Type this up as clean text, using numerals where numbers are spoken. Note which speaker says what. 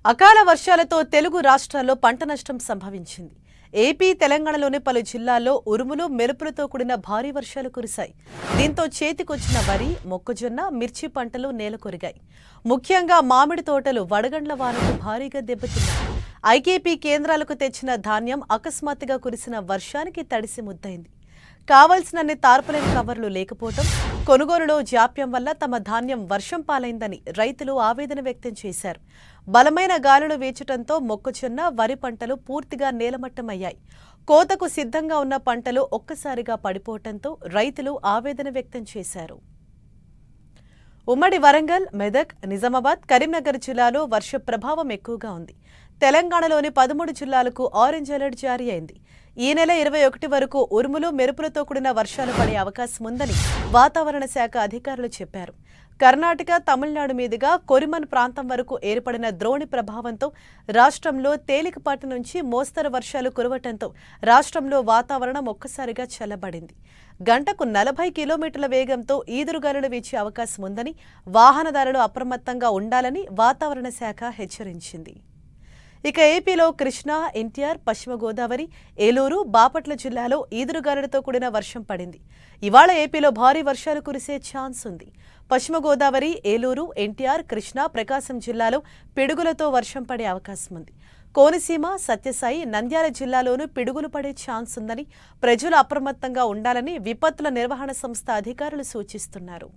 Speaker 1: అకాల వర్షాలతో తెలుగు రాష్ట్రాల్లో పంట నష్టం సంభవించింది. ఏపీ, తెలంగాణలోని పలు జిల్లాల్లో ఉరుములు, మెరుపులతో కూడిన భారీ వర్షాలు కురిశాయి. దీంతో చేతికొచ్చిన వరి, మొక్కజొన్న, మిర్చి పంటలు నేలకొరిగాయి. ముఖ్యంగా మామిడి తోటలు వడగండ్ల వానకు భారీగా దెబ్బతిన్నాయి. ఐకేపీ కేంద్రాలకు తెచ్చిన ధాన్యం అకస్మాత్తుగా కురిసిన వర్షానికి తడిసి ముద్దయింది. కావలసినన్ని తార్పలేని కవర్లు లేకపోవడం, కొనుగోలులో జాప్యం వల్ల తమ ధాన్యం వర్షం పాలైందని రైతులు ఆవేదన వ్యక్తం చేశారు. బలమైన గాలులు వీచడంతో మొక్కజొన్న, వరి పంటలు పూర్తిగా నేలమట్టమయ్యాయి. కోతకు సిద్ధంగా ఉన్న పంటలు ఒక్కసారిగా పడిపోవడంతో రైతులు ఆవేదన వ్యక్తం చేశారు. ఉమ్మడి వరంగల్, మెదక్, నిజామాబాద్, కరీంనగర్ జిల్లాలో వర్ష ప్రభావం ఎక్కువగా ఉంది. తెలంగాణలోని 13 జిల్లాలకు ఆరెంజ్ అలర్ట్ జారీ అయింది. ఈ నెల 21 వరకు ఉరుములు, మెరుపులతో కూడిన వర్షాలు పడే అవకాశం ఉందని వాతావరణ శాఖ అధికారులు చెప్పారు. కర్ణాటక, తమిళనాడు మీదుగా కొరిమన్ ప్రాంతం వరకు ఏర్పడిన ద్రోణి ప్రభావంతో రాష్ట్రంలో తేలికపాటి నుంచి మోస్తరు వర్షాలు కురవటంతో రాష్ట్రంలో వాతావరణం ఒక్కసారిగా చల్లబడింది. గంటకు 40 కిలోమీటర్ల వేగంతో ఈదురుగాలులు వీచే అవకాశం ఉందని, వాహనదారులు అప్రమత్తంగా ఉండాలని వాతావరణ శాఖ హెచ్చరించింది. ఇక ఏపీలో కృష్ణా, ఎన్టీఆర్, పశ్చిమ గోదావరి, ఏలూరు, బాపట్ల జిల్లాలో ఈదురుగాలులతో కూడిన వర్షం పడింది. ఇవాళ ఏపీలో భారీ వర్షాలు కురిసే ఛాన్స్ ఉంది. పశ్చిమ గోదావరి, ఏలూరు, ఎన్టీఆర్, కృష్ణా, ప్రకాశం జిల్లాలో పిడుగులతో వర్షం పడే అవకాశం ఉంది. కోనసీమ, సత్యసాయి, నంద్యాల జిల్లాలోనూ పిడుగులు పడే ఛాన్స్ ఉందని, ప్రజలు అప్రమత్తంగా ఉండాలని విపత్తుల నిర్వహణ సంస్థ అధికారులు సూచిస్తున్నారు.